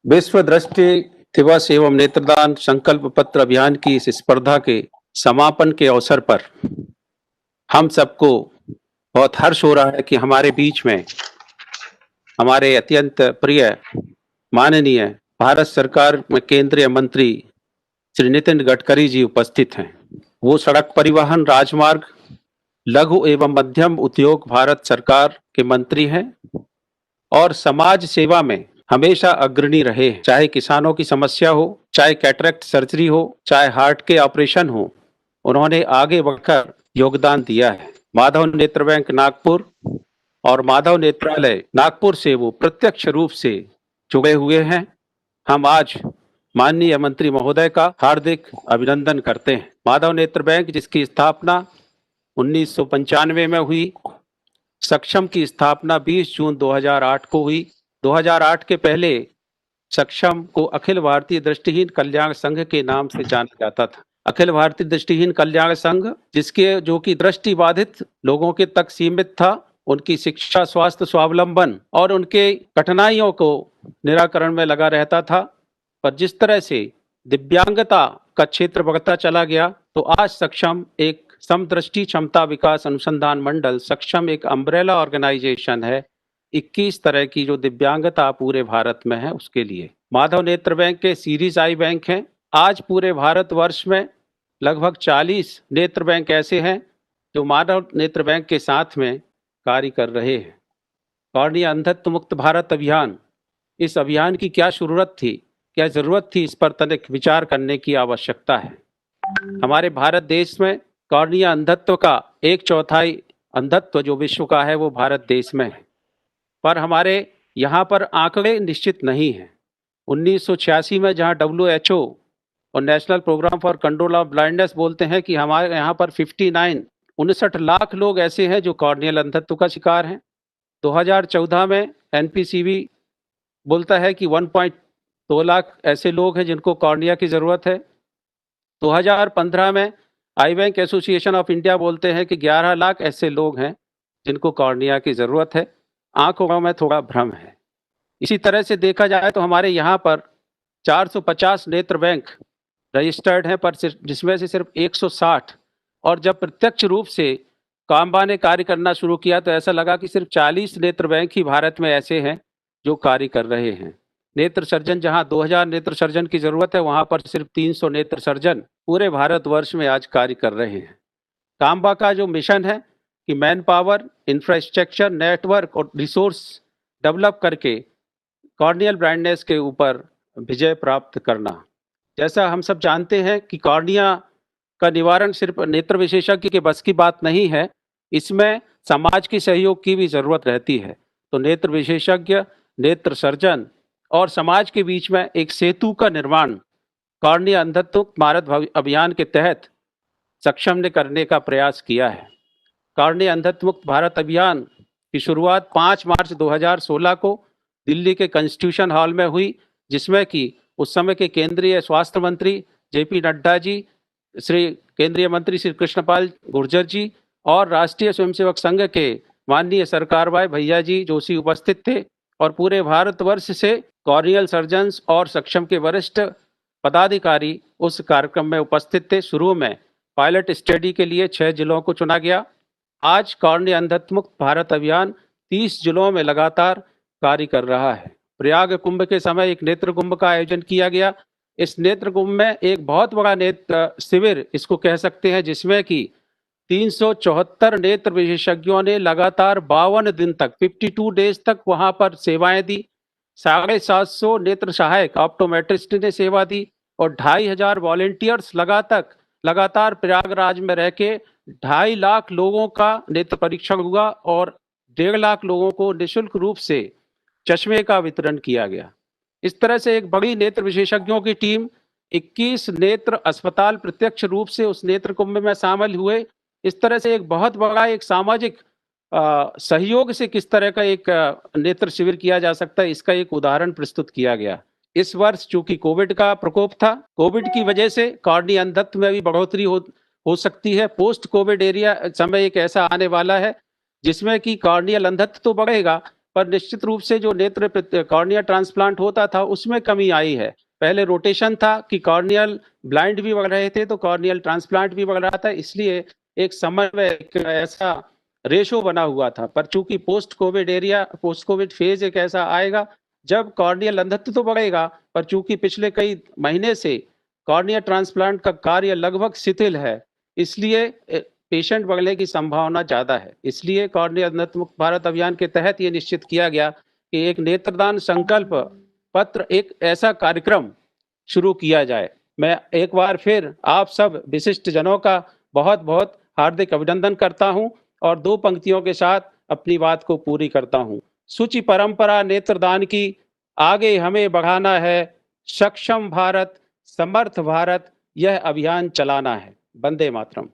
विश्व दृष्टि दिवस एवं नेत्रदान संकल्प पत्र अभियान की इस स्पर्धा के समापन के अवसर पर हम सबको बहुत हर्ष हो रहा है कि हमारे बीच में हमारे अत्यंत प्रिय माननीय भारत सरकार में केंद्रीय मंत्री श्री नितिन गडकरी जी उपस्थित हैं। वो सड़क परिवहन, राजमार्ग, लघु एवं मध्यम उद्योग भारत सरकार के मंत्री हैं और समाज सेवा में हमेशा अग्रणी रहे हैं। चाहे किसानों की समस्या हो, चाहे कैटरेक्ट सर्जरी हो, चाहे हार्ट के ऑपरेशन हो, उन्होंने आगे बढ़कर योगदान दिया है। माधव नेत्र बैंक नागपुर और माधव नेत्रालय नागपुर से वो प्रत्यक्ष रूप से जुड़े हुए हैं। हम आज माननीय मंत्री महोदय का हार्दिक अभिनंदन करते हैं। माधव नेत्र बैंक जिसकी स्थापना 1995 में हुई, सक्षम की स्थापना 20 जून 2008 को हुई। 2008 के पहले सक्षम को अखिल भारतीय दृष्टिहीन कल्याण संघ के नाम से जाना जाता था। अखिल भारतीय दृष्टिहीन कल्याण संघ जो कि दृष्टि बाधित लोगों के तक सीमित था, उनकी शिक्षा, स्वास्थ्य, स्वावलंबन और उनके कठिनाइयों को निराकरण में लगा रहता था। पर जिस तरह से दिव्यांगता का क्षेत्र बढ़ता चला गया, तो आज सक्षम एक समदृष्टि क्षमता विकास अनुसंधान मंडल, सक्षम एक अम्ब्रेला ऑर्गेनाइजेशन है। 21 तरह की जो दिव्यांगता पूरे भारत में है उसके लिए माधव नेत्र बैंक के सीरीज आई बैंक हैं। आज पूरे भारतवर्ष में लगभग 40 नेत्र बैंक ऐसे हैं जो माधव नेत्र बैंक के साथ में कार्य कर रहे हैं। कॉर्निया अंधत्व मुक्त भारत अभियान, इस अभियान की क्या जरूरत थी, इस पर तनिक विचार करने की आवश्यकता है। हमारे भारत देश में कॉर्निया अंधत्व का 1/4 अंधत्व जो विश्व का है वो भारत देश में है, पर हमारे यहाँ पर आंकड़े निश्चित नहीं हैं। 1986 में जहाँ WHO और national programme for control of blindness बोलते हैं कि हमारे यहाँ पर 59 लाख लोग ऐसे हैं जो कॉर्नियल अंधत्व का शिकार हैं। 2014 में NPCB बोलता है कि 1.2 लाख ऐसे लोग हैं जिनको कॉर्निया की ज़रूरत है। 2015 में आई बैंक एसोसिएशन ऑफ इंडिया बोलते हैं कि 11 लाख ऐसे लोग हैं जिनको कॉर्निया की ज़रूरत है। आंखों में थोड़ा भ्रम है। इसी तरह से देखा जाए तो हमारे यहाँ पर 450 नेत्र बैंक रजिस्टर्ड हैं, पर जिसमें से सिर्फ 160, और जब प्रत्यक्ष रूप से कामबा ने कार्य करना शुरू किया तो ऐसा लगा कि सिर्फ 40 नेत्र बैंक ही भारत में ऐसे हैं जो कार्य कर रहे हैं। नेत्र सर्जन, जहां 2000 नेत्र सर्जन की जरूरत है, वहां पर सिर्फ 300 नेत्र सर्जन पूरे भारतवर्ष में आज कार्य कर रहे हैं। कामबा का जो मिशन है कि मैन पावर, इंफ्रास्ट्रक्चर, नेटवर्क और रिसोर्स डेवलप करके कॉर्नियल ब्लाइंडनेस के ऊपर विजय प्राप्त करना। जैसा हम सब जानते हैं कि कॉर्निया का निवारण सिर्फ नेत्र विशेषज्ञ के बस की बात नहीं है, इसमें समाज के सहयोग की भी जरूरत रहती है। तो नेत्र विशेषज्ञ, नेत्र सर्जन और समाज के बीच में एक सेतु का निर्माण कॉर्निया अंधत्व भारत अभियान के तहत सक्षम ने करने का प्रयास किया है। कॉर्निया अंधत्व मुक्त भारत अभियान की शुरुआत 5 मार्च 2016 को दिल्ली के कॉन्स्टिट्यूशन हॉल में हुई, जिसमें कि उस समय के केंद्रीय स्वास्थ्य मंत्री JP नड्डा जी, केंद्रीय मंत्री श्री कृष्णपाल गुर्जर जी और राष्ट्रीय स्वयंसेवक संघ के माननीय सरकार भाई भैया जी जोशी उपस्थित थे। और पूरे भारतवर्ष से कॉर्नियल सर्जन्स और सक्षम के वरिष्ठ पदाधिकारी उस कार्यक्रम में उपस्थित थे। शुरू में पायलट स्टडी के लिए 6 जिलों को चुना गया। आज कॉर्निया अंधत्व मुक्त भारत अभियान 30 जिलों में लगातार कार्य कर रहा है। प्रयाग कुंभ के समय एक नेत्र कुंभ का आयोजन किया गया। इस नेत्र कुंभ में एक बहुत बड़ा नेत्र शिविर इसको कह सकते हैं, जिसमें कि 374 नेत्र विशेषज्ञों ने लगातार 52 दिन तक 52 डेज तक वहां पर सेवाएं दी। 750 नेत्र सहायक ऑप्टोमेट्रिस्ट ने सेवा दी और 2500 वॉलेंटियर्स लगातार प्रयागराज में रह के 2.5 लाख लोगों का नेत्र परीक्षण हुआ और 1.5 लाख लोगों को निःशुल्क रूप से चश्मे का वितरण किया गया। इस तरह से एक बड़ी नेत्र विशेषज्ञों की टीम, 21 नेत्र अस्पताल प्रत्यक्ष रूप से उस नेत्र कुंभ में शामिल हुए। इस तरह से एक बहुत बड़ा एक सामाजिक सहयोग से किस तरह का एक नेत्र शिविर किया जा सकता है, इसका एक उदाहरण प्रस्तुत किया गया। इस वर्ष चूंकि कोविड का प्रकोप था, कोविड की वजह से कॉर्निया अंधत्व में भी बढ़ोतरी हो सकती है। पोस्ट कोविड एरिया समय एक ऐसा आने वाला है जिसमें कि कॉर्नियल अंधत्व तो बढ़ेगा, पर निश्चित रूप से जो कॉर्निया ट्रांसप्लांट होता था उसमें कमी आई है। पहले रोटेशन था कि कॉर्नियल ब्लाइंड भी बढ़ रहे थे तो कॉर्नियल ट्रांसप्लांट भी बढ़ रहा था, इसलिए एक समन्वय, एक ऐसा रेशो बना हुआ था। पर चूंकि पोस्ट कोविड फेज एक ऐसा आएगा जब कॉर्नियल अंधत्व तो बढ़ेगा, पर चूंकि पिछले कई महीने से कॉर्निया ट्रांसप्लांट का कार्य लगभग शिथिल है, इसलिए पेशेंट बढ़ने की संभावना ज्यादा है। इसलिए कॉर्निया अंधत्व मुक्त भारत अभियान के तहत ये निश्चित किया गया कि एक नेत्रदान संकल्प पत्र, एक ऐसा कार्यक्रम शुरू किया जाए। मैं एक बार फिर आप सब विशिष्ट जनों का बहुत बहुत हार्दिक अभिनंदन करता हूं और दो पंक्तियों के साथ अपनी बात को पूरी करता हूं। सूची परंपरा नेत्रदान की आगे हमें बढ़ाना है, सक्षम भारत, समर्थ भारत, यह अभियान चलाना है। वंदे मातरम।